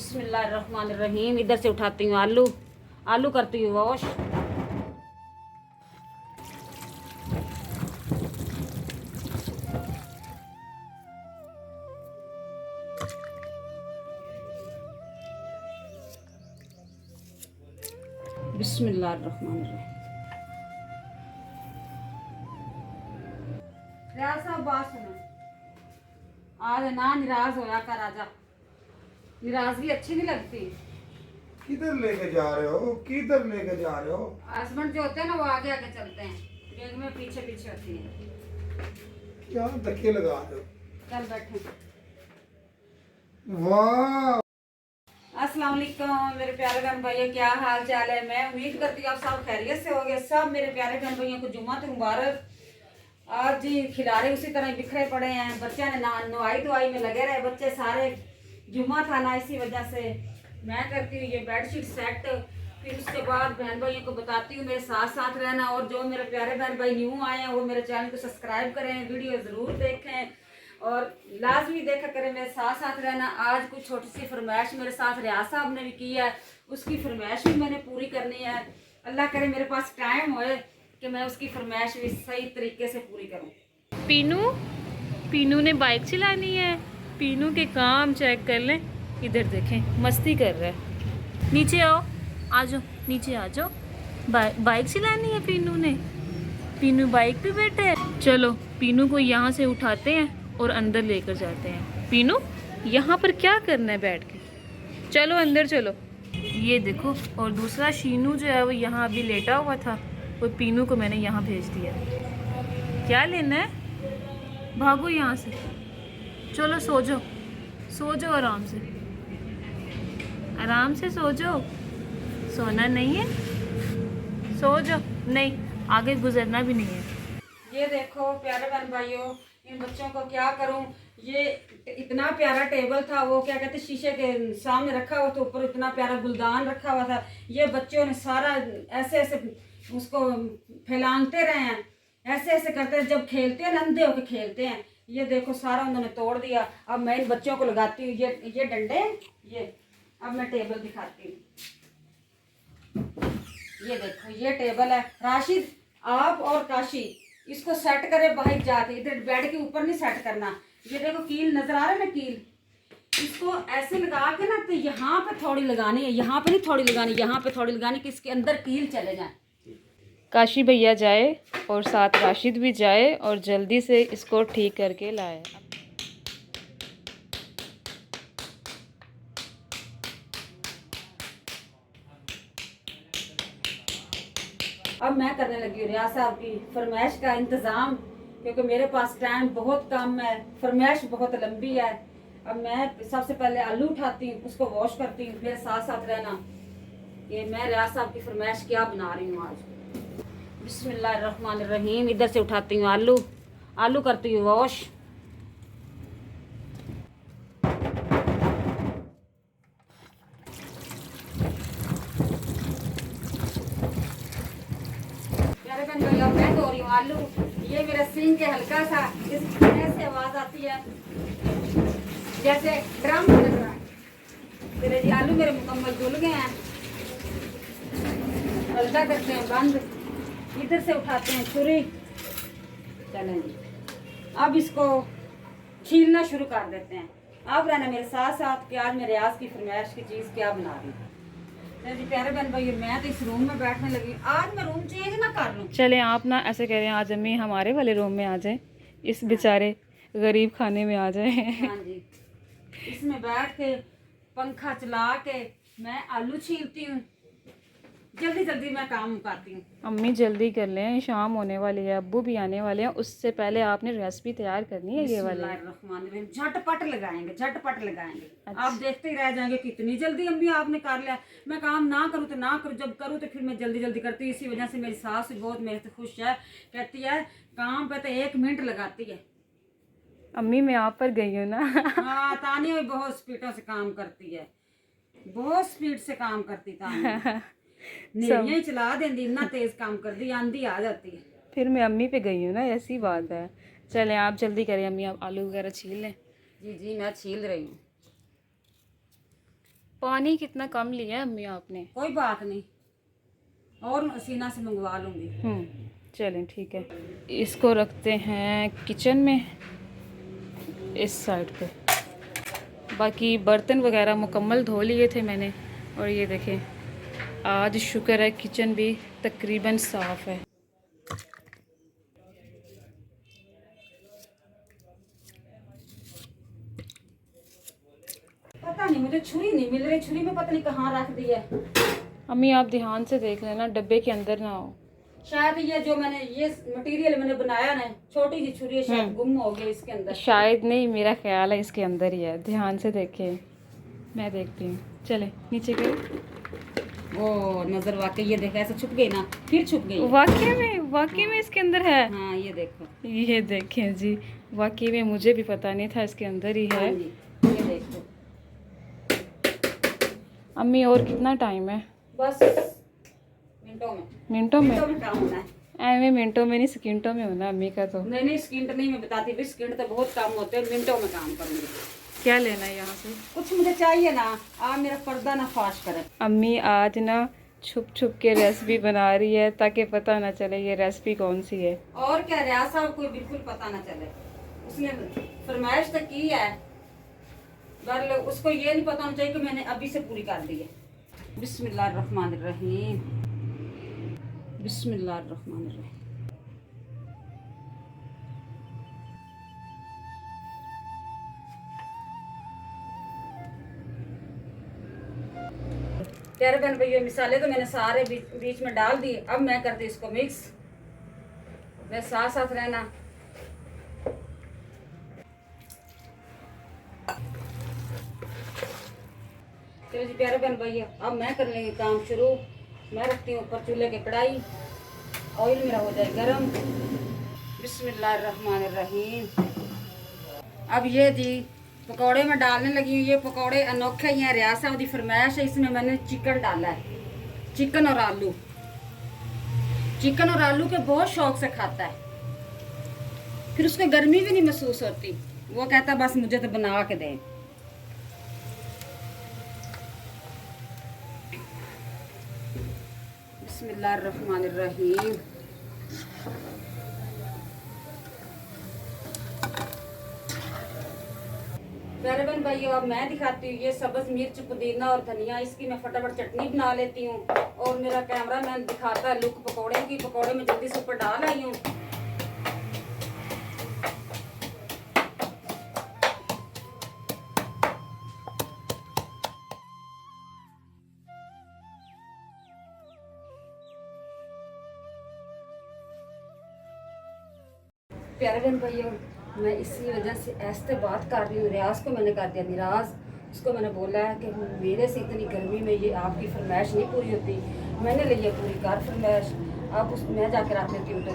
बिस्मिल्लाहिर्रहमानिर्रहीम। इधर से उठाती हूँ आलू, आलू करती हूँ वॉश। बिस्मिल्लाहिर्रहमानिर्रहीम। साहब बात सुनो, आज ना निराश होया कर आजा। निराजगी अच्छी नहीं लगती। किधर लेके जा रहे हो, किधर लेके जा रहे हो? हस्बैंड जो होते हैं ना वो आगे आगे चलते हैं, बैग में पीछे पीछे होती है। क्या धक्के लगा रहे हो? चल बैठे। वाह, अस्सलाम वालेकुम मेरे प्यारे बहन भाइयों, क्या हाल चाल है। मैं उम्मीद करती हूँ आप सब खैरियत से होंगे। सब मेरे प्यारे बहन भाइयों को जुम्मा मुबारक। आज जी खिलारे उसी तरह बिखरे पड़े हैं। बच्चे ने नहाई धोवाई में लगे रहे, बच्चे सारे। जुम्मा था ना, इसी वजह से मैं करती हूँ ये बेडशीट सेट। फिर उसके बाद बहन भाइयों को बताती हूँ मेरे साथ साथ रहना। और जो मेरे प्यारे बहन भाई न्यू आए हैं वो मेरे चैनल को सब्सक्राइब करें, वीडियो ज़रूर देखें और लाजमी देखा करें, मेरे साथ साथ रहना। आज कुछ छोटी सी फरमाइश मेरे साथ रियाज साहब ने भी की है, उसकी फरमाइश भी मैंने पूरी करनी है। अल्लाह करे मेरे पास टाइम होए कि मैं उसकी फरमाइश भी सही तरीके से पूरी करूं। पीनू ने बाइक चलानी है। पीनू के काम चेक कर लें, इधर देखें मस्ती कर रहा है। नीचे आओ, आ जाओ, नीचे आ जाओ। बाइक चलानी है पीनू ने। पीनू बाइक पे बैठा है। चलो पीनू को यहाँ से उठाते हैं और अंदर लेकर जाते हैं। पीनू यहाँ पर क्या करना है बैठ के? चलो अंदर चलो। ये देखो, और दूसरा शीनू जो है वो यहाँ अभी लेटा हुआ था, और पीनू को मैंने यहाँ भेज दिया। क्या लेना है? भागो यहाँ से। चलो सो जाओ, सो जाओ आराम से, आराम से सो जाओ। सोना नहीं है, सो जाओ। नहीं, आगे गुजरना भी नहीं है। ये देखो प्यारे बहन भाइयों, इन बच्चों को क्या करूं। ये इतना प्यारा टेबल था, वो क्या कहते शीशे के सामने रखा हुआ था, ऊपर इतना प्यारा गुलदान रखा हुआ था। ये बच्चों ने सारा ऐसे ऐसे उसको फैलाते रहे हैं, ऐसे ऐसे करते हैं। जब खेलते हैं अंधे होके खेलते हैं। ये देखो सारा उन्होंने तोड़ दिया। अब मैं इन बच्चों को लगाती हूँ ये डंडे। ये अब मैं टेबल दिखाती हूँ। ये देखो ये टेबल है। राशिद आप और काशी इसको सेट करे बाहर जाके, इधर बेड के ऊपर नहीं सेट करना। ये देखो कील नजर आ रहा है ना, कील इसको ऐसे लगा के ना, तो यहाँ पे थोड़ी लगानी है, यहाँ पे नहीं थोड़ी लगानी, यहाँ पे थोड़ी लगानी कि इसके अंदर कील चले जाए। काशी भैया जाए और साथ राशिद भी जाए और जल्दी से इसको ठीक करके लाए। अब मैं करने लगी हूँ रियाज साहब की फरमाइश का इंतज़ाम, क्योंकि मेरे पास टाइम बहुत कम है, फरमाइश बहुत लंबी है। अब मैं सबसे पहले आलू उठाती हूँ, उसको वॉश करती हूँ। मेरे साथ साथ रहना कि मैं रियाज साहब की फरमाइश क्या बना रही हूँ आज। बिस्मिल्लाहिर्रहमानिर्रहीम। इधर से उठाती हूँ आलू, आलू करती हूँ वॉश। प्यारे बहन भाई अब मैं धो रही हूँ आलू। ये मेरा सीन के हल्का सा इस से आवाज आती है जैसे ड्रम लग रहा है। मेरे जी आलू मेरे मुकम्मल धुल गए हैं। हल्का करते हैं बंद, इधर से उठाते हैं छुरी। चलें जी, अब इसको छीलना शुरू कर देते हैं। आप रहना मेरे साथ साथ कि आज मैं रियाज की फरमाइश की चीज़ क्या बना रही हूँ। जी प्यारे बहन भाई, मैं तो इस रूम में बैठने लगी। आज मैं रूम चेंज ना कर लूँ। चले आप ना ऐसे कह रहे हैं, आज अम्मी हमारे वाले रूम में आ जाए, इस बेचारे गरीब खाने में आ जाए। हाँ जी, इसमें बैठ के पंखा चला के मैं आलू छीलती हूँ। जल्दी जल्दी मैं काम मुकाती हूँ। अम्मी जल्दी कर लें, शाम होने वाली है, अब्बू भी आने वाले हैं। उससे पहले आपने रेसिपी तैयार करनी है ये वाली। बिस्मिल्लाहिर्रहमानिर्रहीम। झटपट लगाएंगे, झटपट लगाएंगे। अच्छा। आप देखते ही रह जाएंगे कितनी जल्दी अम्मी आपने कर लिया। मैं काम ना करूँ तो ना करूँ, जब करूँ तो फिर मैं जल्दी जल्दी करती हूँ। इसी वजह से मेरी सास भी बहुत मेरे से खुश है, कहती है काम पे तो 1 मिनट लगाती है। अम्मी मैं आप पर गई हूँ ना। हाँ, तानिया भी बहुत स्पीडों से काम करती है, बहुत स्पीड से काम करती तानिया। नेरियां चला देंदी, इतना तेज काम कर दी, आंधी आ जाती है। फिर मैं अम्मी पे गई हूँ ना, ऐसी बात है। चलें आप जल्दी करें अम्मी, आप आलू वगैरह छील लें। जी जी मैं छील रही हूँ। पानी कितना कम लिया है अम्मी आपने? कोई बात नहीं, और सीना से मंगवा लूँगी। चलें ठीक है। इसको रखते हैं किचन में इस साइड पे। बाकी बर्तन वगैरह मुकम्मल धो लिए थे मैंने, और ये देखें आज शुक्र है किचन भी तकरीबन साफ़ है। पता नहीं, मुझे छुरी नहीं मिल रही, छुरी में पता नहीं कहाँ रख दी है। अम्मी आप ध्यान से देख लेना डब्बे के अंदर ना हो। शायद ये जो मैंने ये मटेरियल मैंने बनाया ना, छोटी सी छुरी है, शायद गुम हो गई इसके अंदर। शायद नहीं, मेरा ख्याल है इसके अंदर ही है। ध्यान से देखें, मैं देखती हूँ। चले नीचे गए। वो नजर वाकई ये देखा, ऐसे छुप गई ना, फिर छुप गई। वाकई में इसके अंदर है। हाँ ये देखो, ये देखें जी, वाकई में मुझे भी पता नहीं था इसके अंदर ही है। हाँ जी, ये देखो। अम्मी और कितना टाइम है? बस मिनटों में, मिनटों में? मिनटों में काम होना है। एवं मिनटों में नहीं सेकंडों में होना अम्मी का तो। नहीं सेकंड नहीं, मैं बताती भी, सेकंड तो बहुत काम होते हैं, मिनटों में काम करूंगी। क्या लेना है यहाँ से? कुछ मुझे चाहिए ना, आप मेरा पर्दा ना फाश करें। अम्मी आज ना छुप छुप के रेसिपी बना रही है ताकि पता ना चले ये रेसिपी कौन सी है। और क्या, रियाज साहब को बिल्कुल पता ना चले। उसने फरमाइश तो की है, पर उसको ये नहीं पता होना चाहिए कि मैंने अभी से पूरी कर दी है। बिस्मिल्लाहिर्रहमानिर्रहीम, बिस्मिल्लाहिर्रहमानिर्रहीम। प्यारे बहन भैया, मिसाले तो मैंने सारे बीच में डाल दिए। अब मैं करती इसको मिक्स, मैं साथ साथ रहना। चलो जी प्यारे बहन भैया, अब मैं करने लगी काम शुरू। मैं रखती हूँ ऊपर चूल्हे की कढ़ाई, ऑयल मेरा हो जाए गरम। बिस्मिल्लाहिर्रहमानिर्रहीम। अब ये जी पकौड़े में डालने लगी हूँ। ये पकौड़े अनोखे ही हैं, रियाज साहब की फरमाइश है। इसमें मैंने चिकन डाला है, चिकन और आलू। चिकन और आलू के बहुत शौक से खाता है, फिर उसको गर्मी भी नहीं महसूस होती। वो कहता बस मुझे तो बना के दें। बिस्मिल्लाहिर्रहमानिर्रहीम। प्यारे बहन भाइयों, अब मैं दिखाती हूँ ये सब्ज मिर्च, पुदीना और धनिया, इसकी मैं फटाफट चटनी बना लेती हूँ। और मेरा कैमरा मैन दिखाता है लुक पकौड़े की। पकौड़े में जल्दी से ऊपर डाल आई हूँ। प्यारे बहन भाइयों, मैं इसी वजह से ऐसे बात कर रही हूँ। रियाज को मैंने कर दिया निराज। उसको मैंने बोला है कि मेरे से इतनी गर्मी में ये आपकी फरमाइश नहीं पूरी होती, मैंने ली है पूरी कर फरमाइश। अब उस मैं जाकर रख देती हूँ तो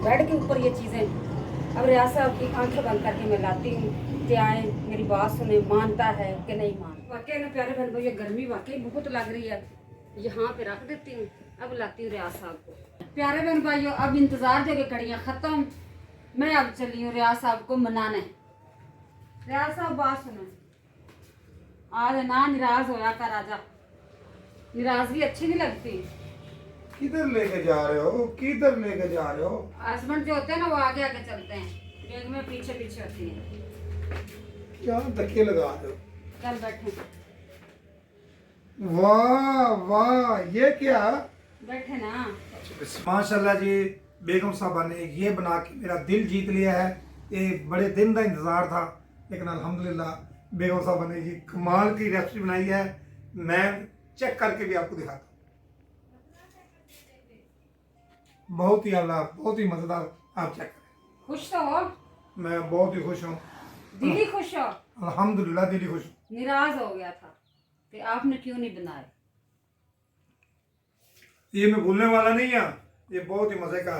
बेड के ऊपर ये चीज़ें। अब रियाज साहब की आंखें बंद करके मैं लाती हूँ कि आए मेरी बात सुने, मानता है कि नहीं मानता। वाकई ना प्यारे बहन भैया, गर्मी वाकई बहुत लग रही है। यहाँ पे रख देती हूँ, अब लाती हूँ रियाज साहब को। प्यारे बहन भाइयों, अब इंतज़ार जगह कड़ियाँ ख़त्म। मैं अब चली हूँ रियाज साहब को मनाने। रियाज साहब बात सुनो, आज ना निराज होया कर, आजा। निराजगी अच्छी नहीं लगती। किधर लेके जा रहे हो, किधर लेके जा रहे हो? हस्बैंड जो होते हैं ना, वो आगे आगे चलते हैं, बेग में पीछे पीछे होती है। क्या धक्के लगा रहे हो? चल बैठे। वाह वाह, ये क्या? बैठे ना। माशाल्लाह जी, बेगम साहबा ने ये बना के मेरा दिल जीत लिया है। ये बड़े दिन का इंतज़ार था, लेकिन अल्हम्दुलिल्लाह बेगम साहबा ने ये कमाल की रेसिपी बनाई है। मैं चेक करके भी आपको दिखाता हूँ। बहुत ही आला, बहुत ही मज़ेदार। आप चेक करें। खुश तो हो? मैं बहुत ही खुश हूँ, दिली खुश हो? अल्हम्दुलिल्लाह दिली खुश हूँ। निराज हो गया था कि आपने क्यों नहीं बनाए। ये मैं भूलने वाला नहीं है, ये बहुत ही मजे का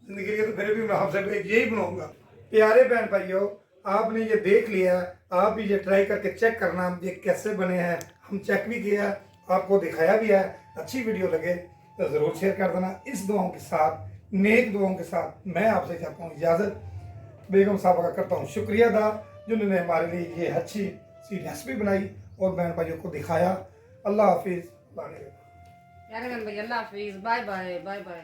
जिंदगी के, तो फिर भी मैं आपसे यही बनाऊंगा। प्यारे बहन भाइयों, आपने ये देख लिया, आप भी ये ट्राई करके चेक करना ये कैसे बने हैं। हम चेक भी किया, आपको दिखाया भी है। अच्छी वीडियो लगे तो ज़रूर शेयर कर देना। इस दुआओं के साथ, नेक दुआओं के साथ मैं आपसे चाहता हूँ इजाज़त। बेगम साहबा का करता हूँ शुक्रिया अदा, जिन्होंने हमारे लिए ये अच्छी सी रेसिपी बनाई और बहन भाइयों को दिखाया। अल्लाह हाफिज़। प्यारे बहन भैया अल्लाह हाफिज, बाय बाय बाय बाय।